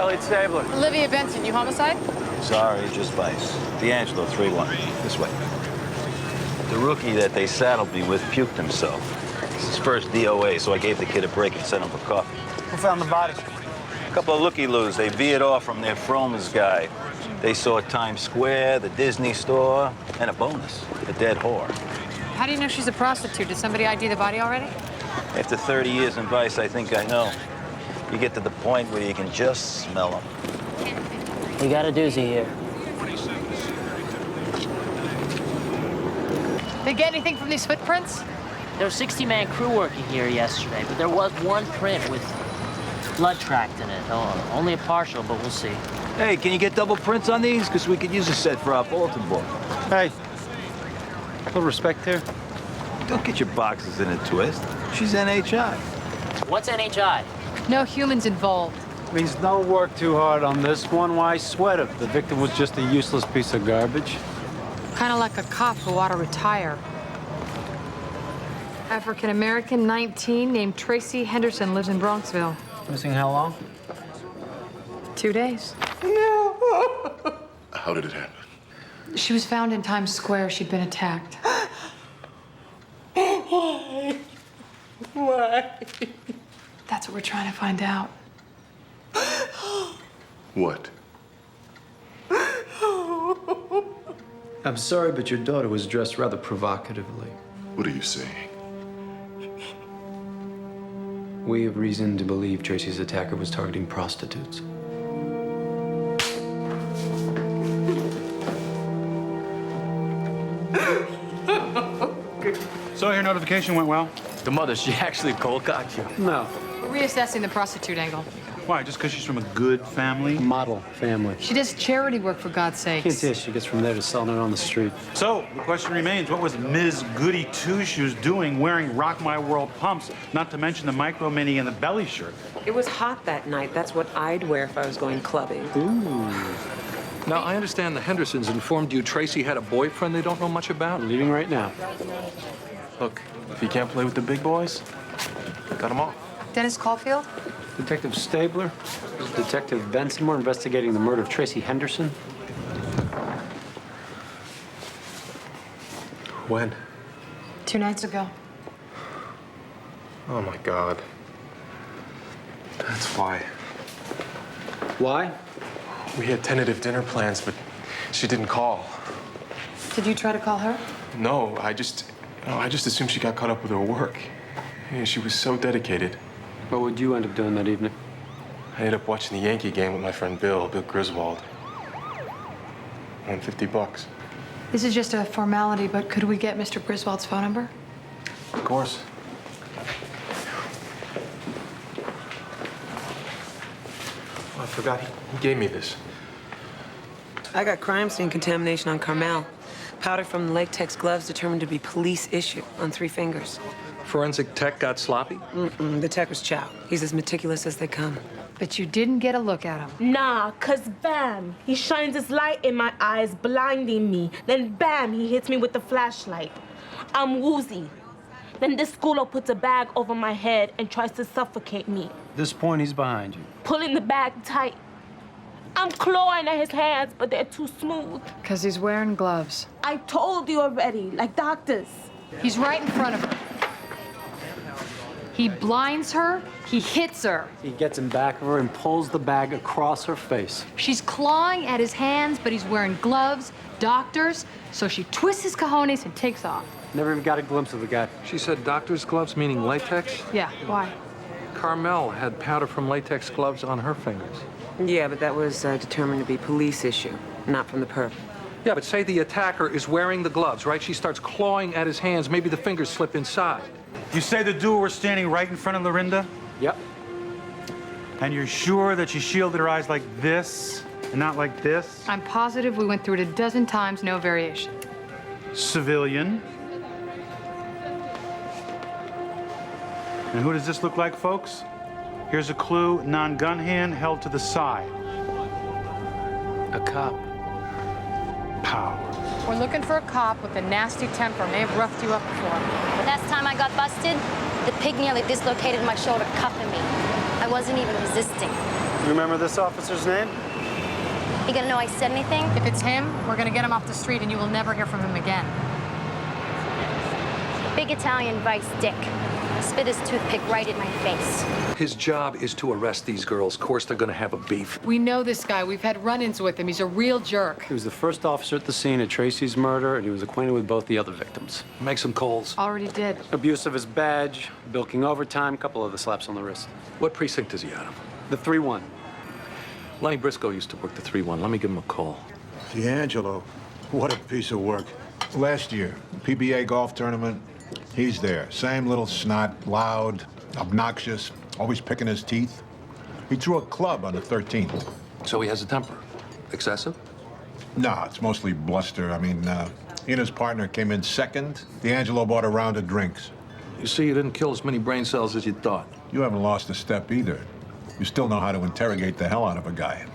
Elliot Stabler. Olivia Benson, you homicide? Sorry, just vice. D'Angelo, 3-1. This way. The rookie that they saddled me with puked himself. It's his first DOA, so I gave the kid a break and sent him for coffee. Who found the body? A couple of looky-loos. They veered off from their Froman's guy. They saw Times Square, the Disney store, and a bonus, a dead whore. How do you know she's a prostitute? Did somebody ID the body already? After 30 years in vice, I think I know. You get to the point where you can just smell them. You got a doozy here. They get anything from these footprints? There was a 60-man crew working here yesterday, but there was one print with blood tracked in it. Oh, only a partial, but we'll see. Hey, can you get double prints on these? Because we could use a set for our bulletin board. Hey, a little respect here. Don't get your boxes in a twist. She's NHI. What's NHI? No humans involved. Means don't work too hard on this one. Why sweat it? The victim was just a useless piece of garbage. Kind of like a cop who ought to retire. African-American, 19, named Tracy Henderson, lives in Bronxville. Missing how long? 2 days. How did it happen? She was found in Times Square. She'd been attacked. Why? Why? That's what we're trying to find out. What? I'm sorry, but your daughter was dressed rather provocatively. What are you saying? We have reason to believe Tracy's attacker was targeting prostitutes. So your notification went well? The mother, she actually cold-cocked you. No. We're reassessing the prostitute angle. Why, just because she's from a good family? Model family. She does charity work, for God's Can't sakes. say she gets from there to selling it on the street. So, the question remains, what was Ms. Goody Two-Shoes doing wearing Rock My World pumps, not to mention the micro mini and the belly shirt? It was hot that night. That's what I'd wear if I was going clubbing. Now, I understand the Hendersons informed you Tracy had a boyfriend they don't know much about. I'm leaving right now. Look, if he can't play with the big boys, cut him off. Dennis Caulfield? Detective Stabler, Detective Benson, we're investigating the murder of Tracy Henderson. When? 2 nights ago. Oh, my God. That's why. Why? We had tentative dinner plans, but she didn't call. Did you try to call her? No, I just assumed she got caught up with her work. Yeah, she was so dedicated. What would you end up doing that evening? I ended up watching the Yankee game with my friend Bill Griswold. Won $50. This is just a formality, but could we get Mr. Griswold's phone number? Of course. Oh, I forgot. He gave me this. I got crime scene contamination on Carmel. Powder from the latex gloves determined to be police issue on 3 fingers. Forensic tech got sloppy? The tech was Chow. He's as meticulous as they come. But you didn't get a look at him. Nah, 'cause bam, he shines his light in my eyes, blinding me. Then bam, he hits me with the flashlight. I'm woozy. Then this schooler puts a bag over my head and tries to suffocate me. At this point, he's behind you. Pulling the bag tight. I'm clawing at his hands, but they're too smooth. Because he's wearing gloves. I told you already, like doctors. He's right in front of her. He blinds her, he hits her. He gets in back of her and pulls the bag across her face. She's clawing at his hands, but he's wearing gloves, doctors, so she twists his cojones and takes off. Never even got a glimpse of the guy. She said doctor's gloves, meaning latex? Yeah, why? Carmel had powder from latex gloves on her fingers. Yeah, but that was determined to be police issue, not from the perp. Yeah, but say the attacker is wearing the gloves, right? She starts clawing at his hands. Maybe the fingers slip inside. You say the duo were standing right in front of Lorinda? Yep. And you're sure that she shielded her eyes like this and not like this? I'm positive we went through it a dozen times, no variation. Civilian. And who does this look like, folks? Here's a clue, non-gun hand held to the side. A cop. Power. We're looking for a cop with a nasty temper. May have roughed you up before. Last time I got busted, the pig nearly dislocated my shoulder cuffing me. I wasn't even resisting. Remember this officer's name? You gonna know I said anything? If it's him, we're gonna get him off the street and you will never hear from him again. Big Italian vice dick. Spit his toothpick right in my face. His job is to arrest these girls. Of course, they're gonna have a beef. We know this guy. We've had run-ins with him. He's a real jerk. He was the first officer at the scene of Tracy's murder, and he was acquainted with both the other victims. Make some calls. Already did. Abuse of his badge, bilking overtime, couple other slaps on the wrist. What precinct is he out of? The 3-1. Lenny Briscoe used to work the 3-1. Let me give him a call. D'Angelo, what a piece of work. Last year, PBA golf tournament, he's there. Same little snot, loud, obnoxious, always picking his teeth. He threw a club on the 13th. So he has a temper. Excessive? No, it's mostly bluster. I mean, he and his partner came in second. D'Angelo bought a round of drinks. You see, you didn't kill as many brain cells as you thought. You haven't lost a step either. You still know how to interrogate the hell out of a guy.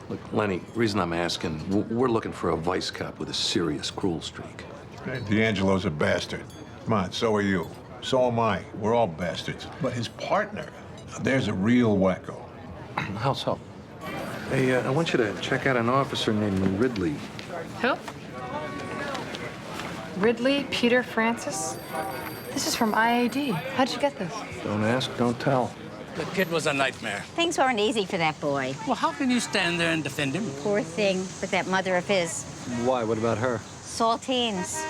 Look, Lenny, the reason I'm asking, we're looking for a vice cop with a serious cruel streak. Hey, D'Angelo's a bastard. Come on, so are you. So am I. We're all bastards. But his partner, there's a real wacko. How so? Hey, I want you to check out an officer named Ridley. Who? Ridley Peter Francis? This is from IAD. How'd you get this? Don't ask, don't tell. The kid was a nightmare. Things weren't easy for that boy. Well, how can you stand there and defend him? Poor thing with that mother of his. Why? What about her? Saltines.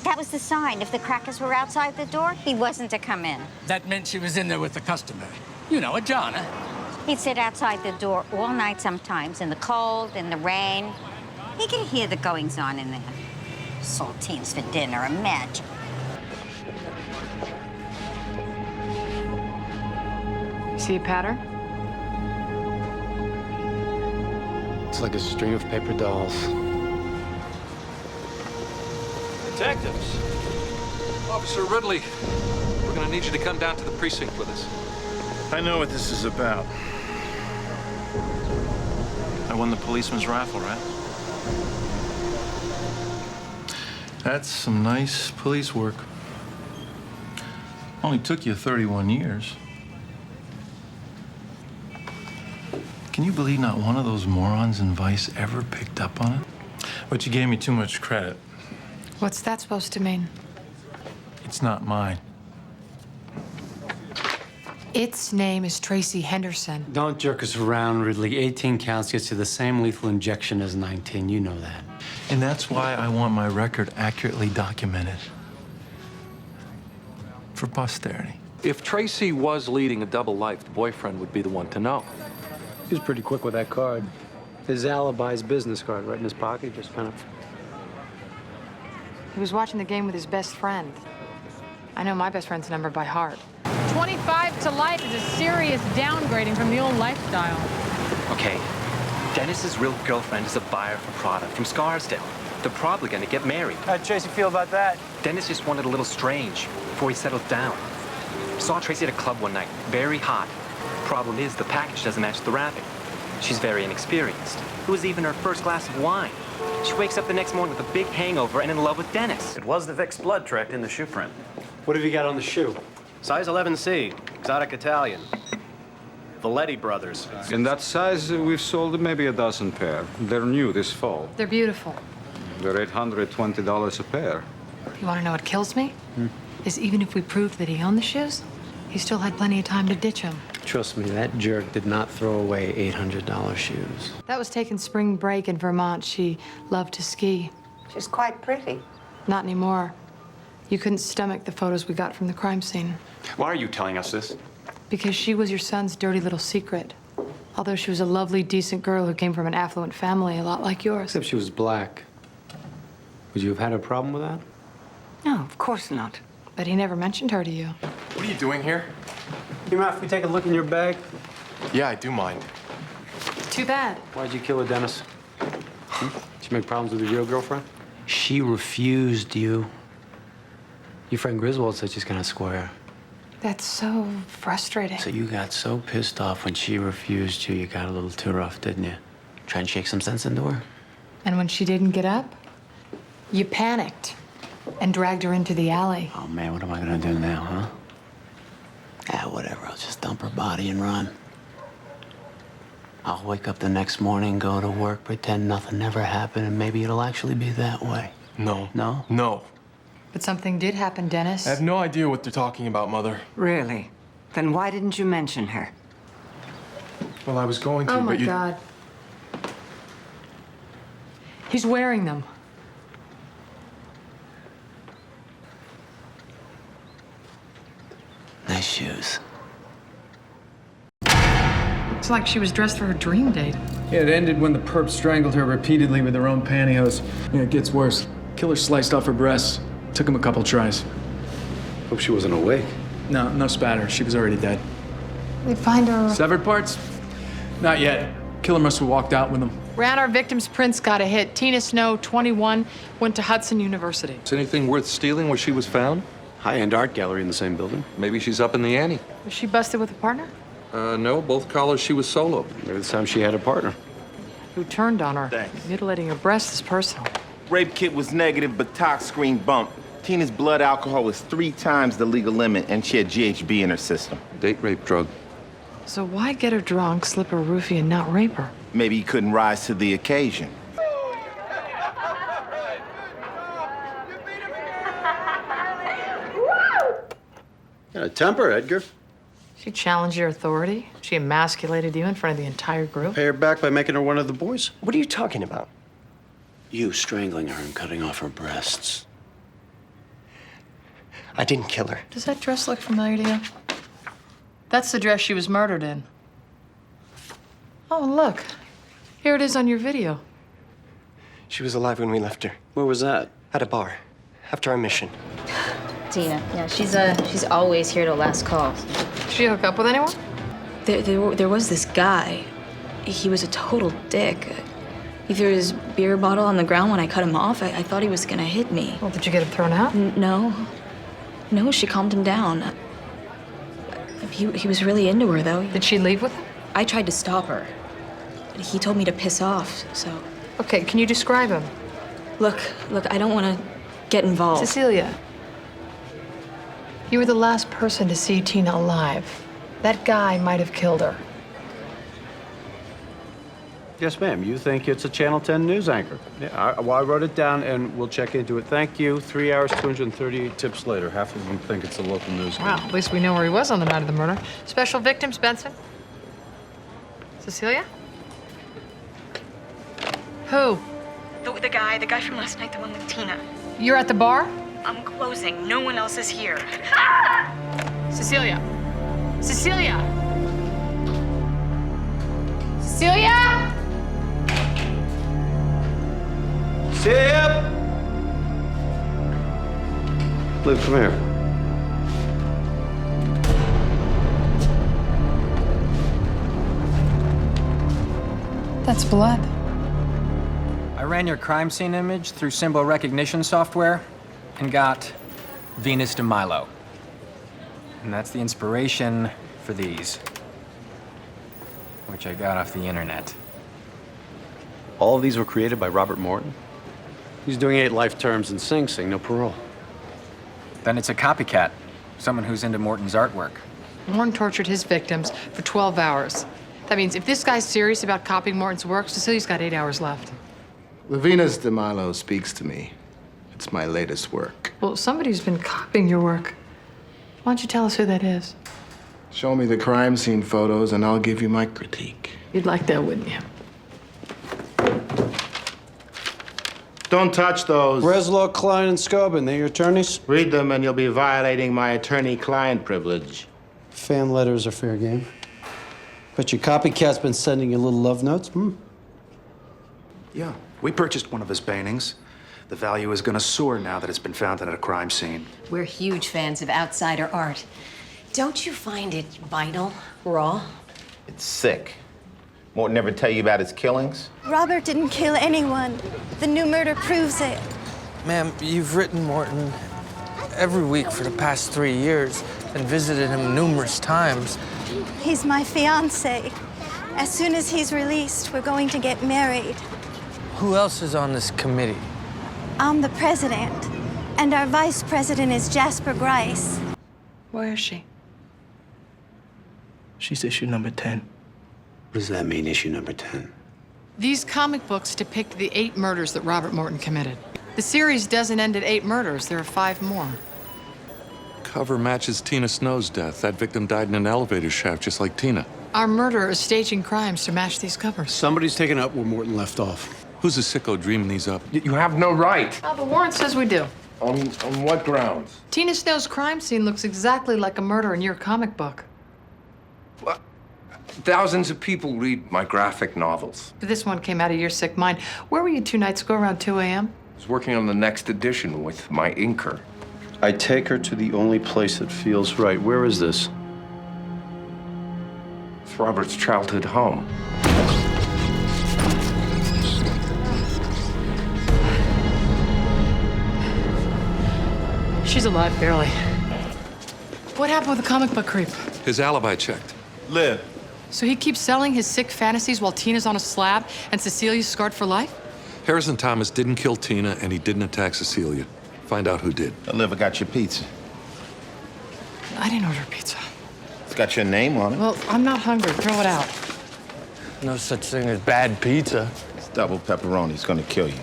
That was the sign. If the crackers were outside the door, he wasn't to come in. That meant she was in there with the customer. You know, a John, eh? He'd sit outside the door all night sometimes, in the cold, in the rain. He could hear the goings-on in there. Saltines for dinner, imagine. See a pattern? It's like a string of paper dolls. Detectives. Officer Ridley, we're gonna need you to come down to the precinct with us. I know what this is about. I won the policeman's raffle, right? That's some nice police work. Only took you 31 years. Can you believe not one of those morons in Vice ever picked up on it? But you gave me too much credit. What's that supposed to mean? It's not mine. Its name is Tracy Henderson. Don't jerk us around, Ridley. 18 counts gets you the same lethal injection as 19. You know that. And that's why I want my record accurately documented. For posterity. If Tracy was leading a double life, the boyfriend would be the one to know. He was pretty quick with that card. His alibi's business card right in his pocket, just kind of... He was watching the game with his best friend. I know my best friend's number by heart. 25 to life is a serious downgrading from the old lifestyle. Okay, Dennis's real girlfriend is a buyer for product from Scarsdale. They're probably gonna get married. How'd Tracy feel about that? Dennis just wanted a little strange before he settled down. Saw Tracy at a club one night, very hot. Problem is, the package doesn't match the wrapping. She's very inexperienced. It was even her first glass of wine. She wakes up the next morning with a big hangover and in love with Dennis. It was the Vicks blood tracked in the shoe print. What have you got on the shoe? Size 11C, exotic Italian. Valetti Brothers. In that size, we've sold maybe a dozen pair. They're new this fall. They're beautiful. They're $820 a pair. You want to know what kills me? Is even if we proved that he owned the shoes, he still had plenty of time to ditch them. Trust me, that jerk did not throw away $800 shoes. That was taking spring break in Vermont. She loved to ski. She's quite pretty. Not anymore. You couldn't stomach the photos we got from the crime scene. Why are you telling us this? Because she was your son's dirty little secret. Although she was a lovely, decent girl who came from an affluent family, a lot like yours. Except she was black. Would you have had a problem with that? No, of course not. But he never mentioned her to you. What are you doing here? You mind if we take a look in your bag? Yeah, I do mind. Too bad. Why'd you kill her, Dennis? Did you make problems with your real girlfriend? She refused you. Your friend Griswold said she's gonna square. That's so frustrating. So you got so pissed off when she refused you, you got a little too rough, didn't you? Try and shake some sense into her? And when she didn't get up, you panicked and dragged her into the alley. Oh, man, what am I gonna do now, huh? Ah, whatever. I'll just dump her body and run. I'll wake up the next morning, go to work, pretend nothing ever happened, and maybe it'll actually be that way. No. No? No. But something did happen, Dennis. I have no idea what they're talking about, Mother. Really? Then why didn't you mention her? Well, I was going to, Oh, my but you... God. He's wearing them. Nice shoes. It's like she was dressed for her dream date. Yeah, it ended when the perp strangled her repeatedly with their own pantyhose. Yeah, it gets worse. Killer sliced off her breasts. Took him a couple tries. Hope she wasn't awake. No, no spatter. She was already dead. They find her. Severed parts? Not yet. Killer must have walked out with them. Ran our victim's prints, got a hit. Tina Snow, 21, went to Hudson University. Is anything worth stealing where she was found? High-end art gallery in the same building. Maybe she's up in the ante. Was she busted with a partner? No, both collars she was solo. Maybe this time she had a partner. Who turned on her? Thanks. Mutilating her breasts is personal. Rape kit was negative, but tox screen bumped. Tina's blood alcohol was 3 times the legal limit, and she had GHB in her system. Date rape drug. So why get her drunk, slip her a roofie, and not rape her? Maybe he couldn't rise to the occasion. Got a temper, Edgar. She challenged your authority. She emasculated you in front of the entire group. Pay her back by making her one of the boys. What are you talking about? You strangling her and cutting off her breasts. I didn't kill her. Does that dress look familiar to you? That's the dress she was murdered in. Oh, look. Here it is on your video. She was alive when we left her. Where was that? At a bar. After our mission. Tina, yeah, she's always here to last call. Did she hook up with anyone? There was this guy. He was a total dick. He threw his beer bottle on the ground when I cut him off. I thought he was gonna hit me. Well, did you get him thrown out? No. No, she calmed him down. He was really into her, though. Did she leave with him? I tried to stop her. He told me to piss off, so... Okay, can you describe him? Look, I don't want to get involved. Cecilia, you were the last person to see Tina alive. That guy might have killed her. Yes, ma'am. You think it's a Channel 10 news anchor. Yeah, I wrote it down, and we'll check into it. Thank you. 3 hours, 238 tips later. Half of them think it's a local news anchor. Wow, at least we know where he was on the night of the murder. Special victims, Benson? Cecilia? Who? The guy from last night, the one with Tina. You're at the bar? I'm closing. No one else is here. Cecilia! Cecilia! Cecilia! Sip! Liv, come here. That's blood. I ran your crime scene image through symbol recognition software and got Venus de Milo. And that's the inspiration for these, which I got off the internet. All of these were created by Robert Morton? He's doing 8 life terms in Sing Sing, no parole. Then it's a copycat, someone who's into Morton's artwork. Morton tortured his victims for 12 hours. That means if this guy's serious about copying Morton's work, Cecilia's got 8 hours left. Venus de Milo speaks to me. It's my latest work. Well, somebody's been copying your work. Why don't you tell us who that is? Show me the crime scene photos and I'll give you my critique. You'd like that, wouldn't you? Don't touch those. Breslau, Klein, and Scobin, they're your attorneys? Read them and you'll be violating my attorney-client privilege. Fan letters are fair game. But your copycat's been sending you little love notes, Yeah, we purchased one of his paintings. The value is gonna soar now that it's been found at a crime scene. We're huge fans of outsider art. Don't you find it vital, raw? It's sick. Morton never tell you about his killings? Robert didn't kill anyone. The new murder proves it. Ma'am, you've written Morton every week for the past 3 years and visited him numerous times. He's my fiancé. As soon as he's released, we're going to get married. Who else is on this committee? I'm the president, and our vice president is Jasper Grice. Where is she? She's issue number 10. What does that mean, issue number 10? These comic books depict the 8 murders that Robert Morton committed. The series doesn't end at 8 murders. There are 5 more. Cover matches Tina Snow's death. That victim died in an elevator shaft, just like Tina. Our murderer is staging crimes to match these covers. Somebody's taking up where Morton left off. Who's the sicko dreaming these up? You have no right. Well, the warrant says we do. On what grounds? Tina Snow's crime scene looks exactly like a murder in your comic book. Well, thousands of people read my graphic novels. This one came out of your sick mind. Where were you 2 nights ago around 2 a.m.? I was working on the next edition with my inker. I take her to the only place that feels right. Where is this? It's Robert's childhood home. She's alive, barely. What happened with the comic book creep? His alibi checked. Liv. So he keeps selling his sick fantasies while Tina's on a slab and Cecilia's scarred for life? Harrison Thomas didn't kill Tina, and he didn't attack Cecilia. Find out who did. Liv, I got your pizza. I didn't order pizza. It's got your name on it. Well, I'm not hungry. Throw it out. No such thing as bad pizza. It's double pepperoni. It's gonna kill you.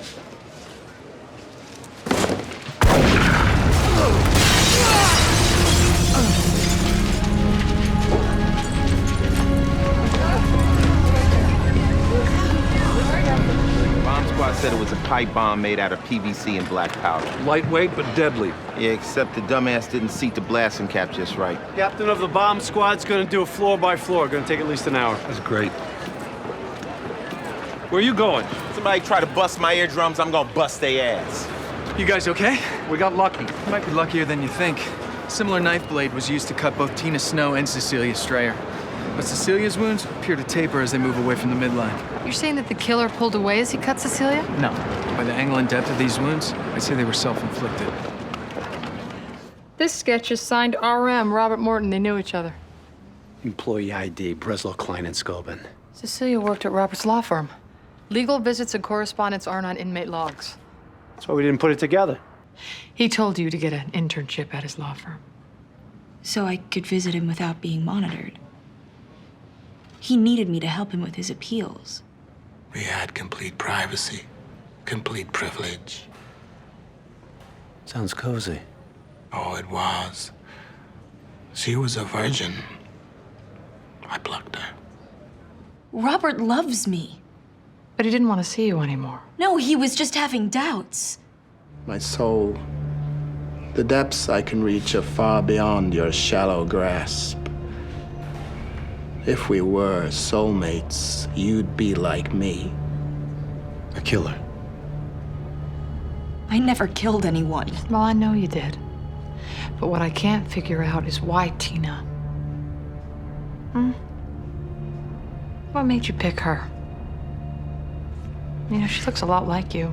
Said it was a pipe bomb made out of PVC and black powder. Lightweight, but deadly. Yeah, except the dumbass didn't seat the blasting cap just right. Captain of the bomb squad's gonna do a floor by floor. Gonna take at least an hour. That's great. Where are you going? Somebody try to bust my eardrums, I'm gonna bust their ass. You guys okay? We got lucky. You might be luckier than you think. A similar knife blade was used to cut both Tina Snow and Cecilia Strayer. But Cecilia's wounds appear to taper as they move away from the midline. You're saying that the killer pulled away as he cut Cecilia? No. By the angle and depth of these wounds, I'd say they were self-inflicted. This sketch is signed RM, Robert Morton. They knew each other. Employee ID, Breslow, Klein, and Scobin. Cecilia worked at Robert's law firm. Legal visits and correspondence aren't on inmate logs. That's why we didn't put it together. He told you to get an internship at his law firm. So I could visit him without being monitored. He needed me to help him with his appeals. We had complete privacy, complete privilege. Sounds cozy. Oh, it was. She was a virgin. I plucked her. Robert loves me. But he didn't want to see you anymore. No, he was just having doubts. My soul, the depths I can reach are far beyond your shallow grasp. If we were soulmates, you'd be like me. A killer. I never killed anyone. Well, I know you did. But what I can't figure out is why Tina. What made you pick her? You know, she looks a lot like you.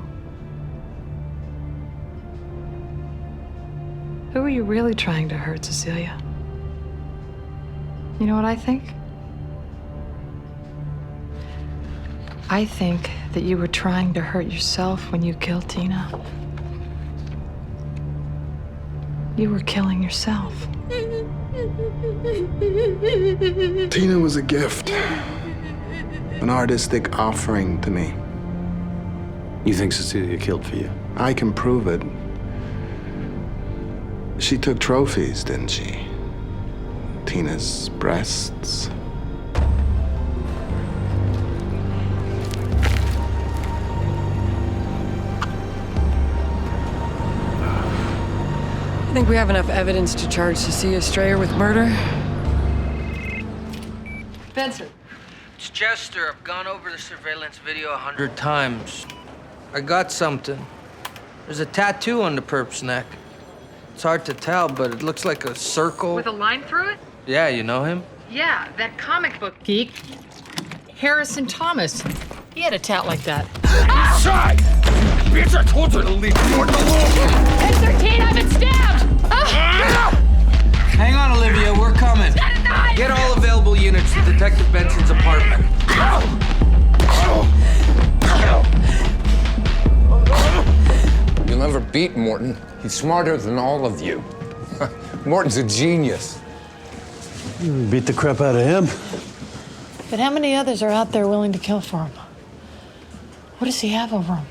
Who are you really trying to hurt, Cecilia? You know what I think? I think that you were trying to hurt yourself when you killed Tina. You were killing yourself. Tina was a gift, an artistic offering to me. You think Cecilia killed for you? I can prove it. She took trophies, didn't she? Tina's breasts. I think we have enough evidence to charge Cecilia Strayer with murder. Benson. It's Jester. I've gone over the surveillance video 100 times. I got something. There's a tattoo on the perp's neck. It's hard to tell, but it looks like a circle. With a line through it? Yeah, you know him? Yeah, that comic book geek. Harrison Thomas. He had a tat like that. Inside! Bitch, I told you to leave Morton alone! It's 13, I've been stabbed! Hang on, Olivia, we're coming. Get all available units to Detective Benson's apartment. You'll never beat Morton. He's smarter than all of you. Morton's a genius. Beat the crap out of him. But how many others are out there willing to kill for him? What does he have over him?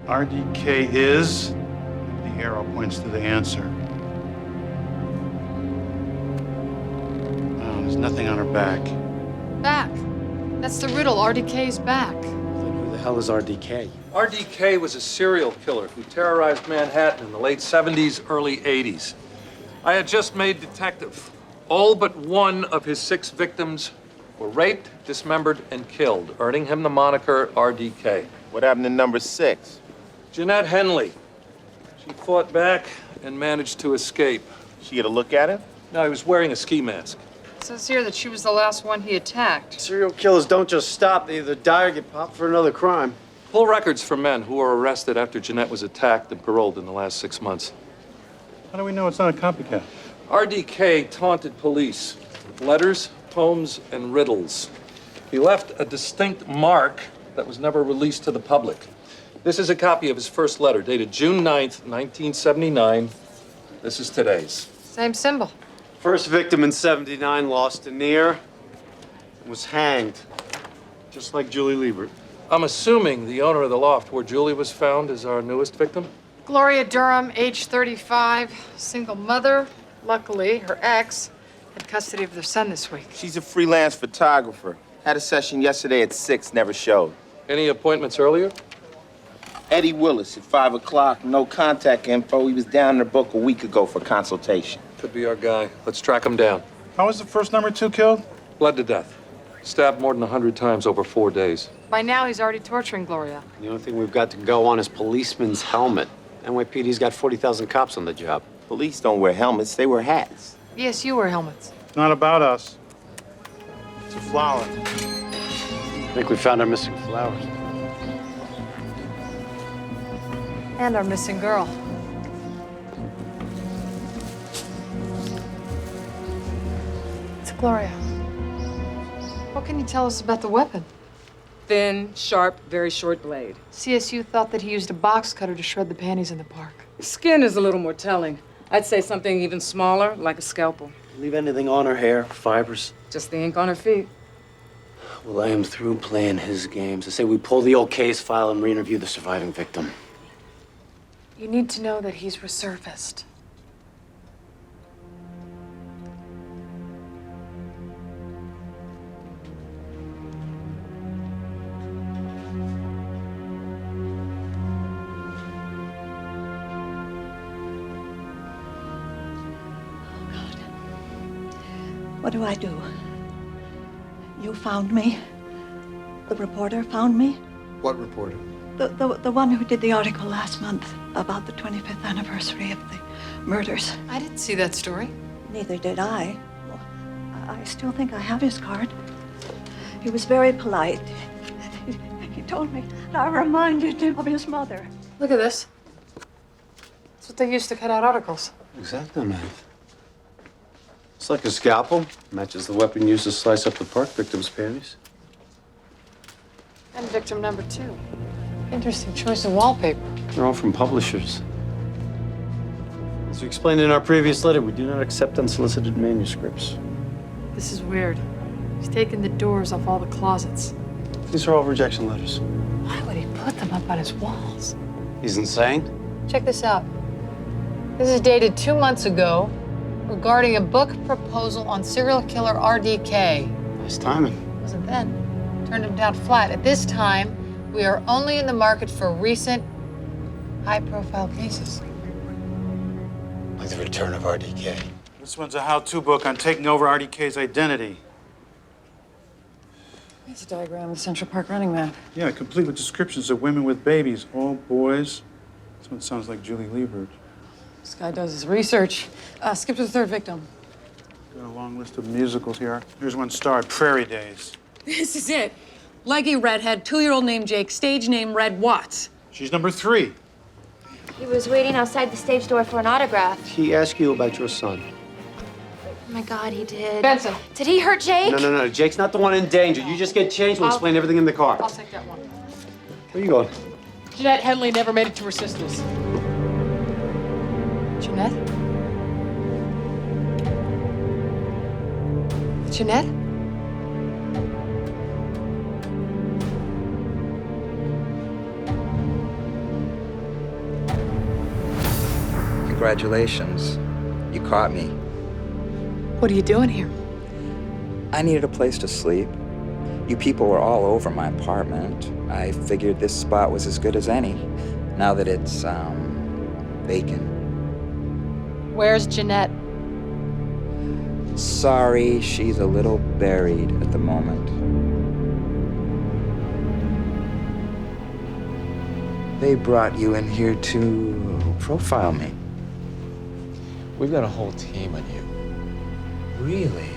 RDK is, the arrow points to the answer. Oh, there's nothing on her back. Back. That's the riddle. RDK's back. Who the hell is RDK? RDK was a serial killer who terrorized Manhattan in the late 70s, early 80s. I had just made detective. All but one of his 6 victims were raped, dismembered, and killed, earning him the moniker RDK. What happened to number 6? Jeanette Henley. She fought back and managed to escape. She get a look at him? No, he was wearing a ski mask. It says here that she was the last one he attacked. Serial killers don't just stop. They either die or get popped for another crime. Full records for men who were arrested after Jeanette was attacked and paroled in the last 6 months. How do we know it's not a copycat? RDK taunted police with letters, poems, and riddles. He left a distinct mark that was never released to the public. This is a copy of his first letter, dated June 9th, 1979. This is today's. Same symbol. First victim in 79 lost an ear, was hanged, just like Julie Liebert. I'm assuming the owner of the loft where Julie was found is our newest victim? Gloria Durham, age 35, single mother. Luckily, her ex had custody of their son this week. She's a freelance photographer. Had a session yesterday at 6, never showed. Any appointments earlier? Eddie Willis at 5 o'clock, no contact info. He was down in the book a week ago for consultation. Could be our guy. Let's track him down. How was the first number 2 killed? Bled to death. Stabbed more than 100 times over 4 days. By now, he's already torturing Gloria. The only thing we've got to go on is policeman's helmet. NYPD's got 40,000 cops on the job. Police don't wear helmets, they wear hats. Yes, you wear helmets. It's not about us. It's a flower. I think we found our missing flowers. And our missing girl. It's Gloria. What can you tell us about the weapon? Thin, sharp, very short blade. CSU thought that he used a box cutter to shred the panties in the park. Skin is a little more telling. I'd say something even smaller, like a scalpel. Leave anything on her hair, fibers. Just the ink on her feet. Well, I am through playing his games. I say we pull the old case file and re-interview the surviving victim. You need to know that he's resurfaced. What do I do? You found me? The reporter found me? What reporter? The one who did the article last month about the 25th anniversary of the murders. I didn't see that story. Neither did I. Well, I still think I have his card. He was very polite. He told me I reminded him of his mother. Look at this. That's what they used to cut out articles. Exactly, man. It's like a scalpel. Matches the weapon used to slice up the park victim's panties. And victim number 2. Interesting choice of wallpaper. They're all from publishers. As we explained in our previous letter, we do not accept unsolicited manuscripts. This is weird. He's taken the doors off all the closets. These are all rejection letters. Why would he put them up on his walls? He's insane? Check this out. This is dated 2 months ago regarding a book proposal on serial killer RDK. Nice timing. Wasn't then. Turned him down flat. At this time, we are only in the market for recent, high-profile cases. Like the return of RDK. This one's a how-to book on taking over RDK's identity. It's a diagram of Central Park running map. Yeah, complete with descriptions of women with babies, all boys. This one sounds like Julie Liebert. This guy does his research. Skip to the 3rd victim. Got a long list of musicals here. Here's one starred, Prairie Days. This is it. Leggy redhead, 2-year-old named Jake, stage name Red Watts. She's number 3. He was waiting outside the stage door for an autograph. He asked you about your son. Oh my God, he did. Benson. Did he hurt Jake? No. Jake's not the one in danger. You just get changed. We'll explain everything in the car. I'll take that one. Where are you going? Jeanette Henley never made it to her sister's. Jeanette? Jeanette? Congratulations. You caught me. What are you doing here? I needed a place to sleep. You people were all over my apartment. I figured this spot was as good as any, now that it's, vacant. Where's Jeanette? Sorry, she's a little buried at the moment. They brought you in here to profile me. We've got a whole team on you. Really?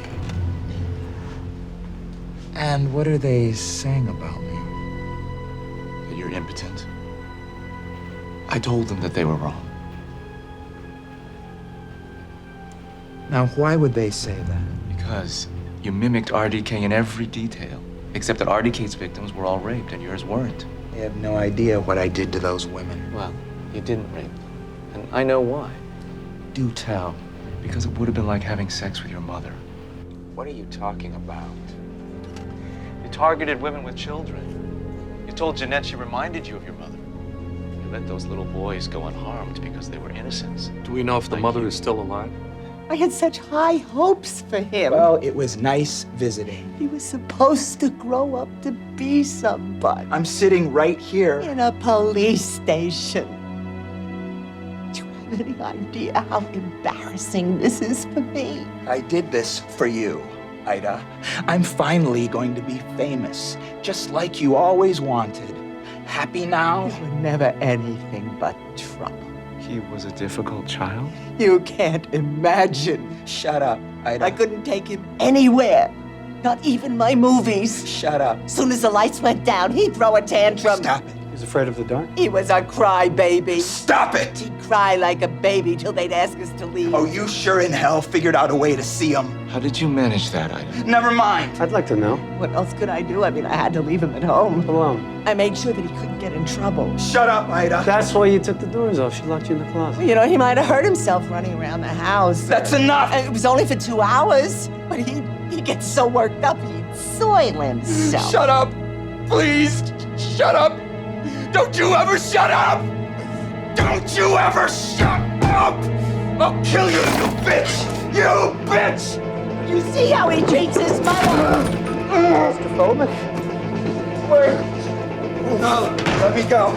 And what are they saying about me? That you're impotent. I told them that they were wrong. Now, why would they say that? Because you mimicked RDK in every detail, except that RDK's victims were all raped and yours weren't. They have no idea what I did to those women. Well, you didn't rape them, and I know why. Do tell. Because it would have been like having sex with your mother. What are you talking about? You targeted women with children. You told Jeanette she reminded you of your mother. You let those little boys go unharmed because they were innocents. Do we know if the mother is still alive? I had such high hopes for him. Well, it was nice visiting. He was supposed to grow up to be somebody. I'm sitting right here. In a police station. Do you have any idea how embarrassing this is for me? I did this for you, Ida. I'm finally going to be famous, just like you always wanted. Happy now? You were never anything but trouble. He was a difficult child? You can't imagine. Shut up, Ida. I couldn't take him anywhere. Not even my movies. Shut up. As soon as the lights went down, he'd throw a tantrum. Stop it. He's afraid of the dark? He was a crybaby. Stop it! He'd cry like a baby till they'd ask us to leave. Oh, you sure in hell figured out a way to see him. How did you manage that, Ida? Never mind. I'd like to know. What else could I do? I mean, I had to leave him at home. Alone. I made sure that he couldn't get in trouble. Shut up, Ida. That's why you took the doors off. She locked you in the closet. Well, you know, he might have hurt himself running around the house. That's enough. It was only for 2 hours, but he gets so worked up he'd soil himself. Shut up. Please. Shut up. Don't you ever shut up. Don't you ever shut up. I'll kill you, you bitch. You bitch. You see how he treats his mother? Mr. Foreman? Where? No, let me go.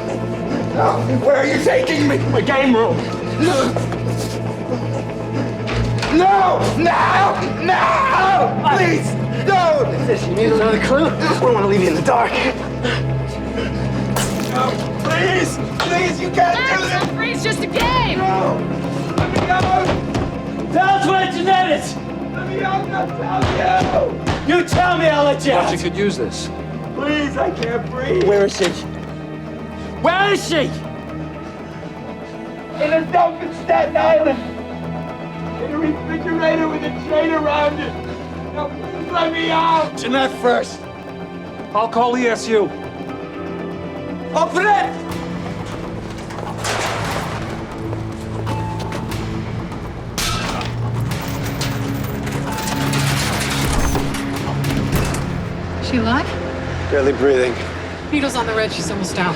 No, where are you taking me? My game room. No! No! No! Please! No! She needs another clue. I don't want to leave you in the dark. No! Please! Please, you can't do this! It's free, it's just a game! No! Let me go! Tell us where Jeanette is! Let me go! I'm not telling you! You tell me, I'll let you Thought out. you could use this. Please, I can't breathe. Where is she? Where is she? In a dump in Staten Island. In a refrigerator with a chain around it. Now, please let me out. Jeanette first. I'll call ESU. Open it! She alive? Barely breathing. Needle's on the red, she's almost down.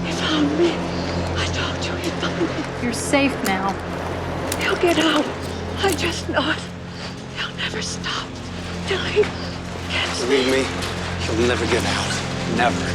He found me. I told you he found me. You're safe now. He'll get out. I just know it. He'll never stop till he gets me. Believe me, she'll never get out. Never.